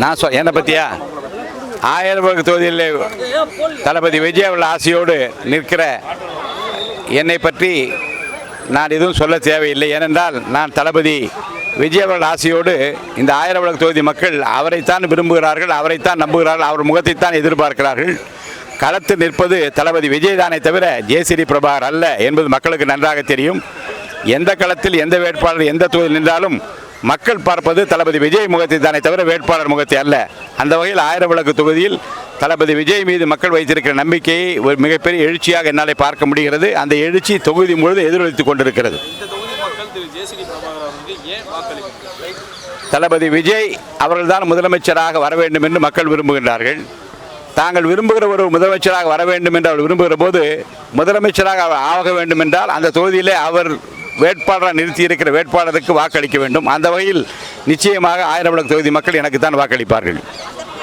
நான் என்னை பற்றியா ஆயிரம் தொகுதியில் தளபதி விஜய் அவர்கள் ஆசையோடு நிற்கிற என்னை பற்றி நான் எதுவும் சொல்ல தேவையில்லை. ஏனென்றால் நான் தளபதி விஜய் அவர்கள் ஆசையோடு இந்த ஆயிரம் தொகுதி மக்கள் அவரைத்தான் விரும்புகிறார்கள், அவரைத்தான் நம்புகிறார்கள், அவர் முகத்தைத்தான் எதிர்பார்க்கிறார்கள். களத்தில் நிற்பது தளபதி விஜய் தானே தவிர ஜேசிடி பிரபாகர் அல்ல என்பது மக்களுக்கு நன்றாக தெரியும். எந்த களத்தில் எந்த வேட்பாளர் எந்த தொகுதியில் நின்றாலும் மக்கள் பார்ப்பது தளபதி விஜய் முகத்தை தானே தவிர வேட்பாளர் முகத்தை அல்ல. அந்த வகையில் ஆயிரம் தொகுதியில் தளபதி விஜய் மீது மக்கள் வைத்திருக்கிற நம்பிக்கையை ஒரு மிகப்பெரிய எழுச்சியாக என்னால் பார்க்க முடிகிறது. அந்த எழுச்சி தொகுதி முழுவதும் எதிரொலித்துக் கொண்டிருக்கிறது. தளபதி விஜய் அவர்கள்தான் முதலமைச்சராக வர வேண்டும் என்று மக்கள் விரும்புகின்றார்கள். தாங்கள் விரும்புகிற ஒரு முதலமைச்சராக வர வேண்டும் என்று அவர் விரும்புகிற போது முதலமைச்சராக அவர் ஆக வேண்டும் என்றால் அந்த தொகுதியிலே அவர் வேட்பாளராக நிறுத்தி இருக்கிற வேட்பாளருக்கு வாக்களிக்க வேண்டும். அந்த வகையில் நிச்சயமாக ஆயிரம் தொகுதி மக்கள் எனக்கு தான் வாக்களிப்பார்கள்.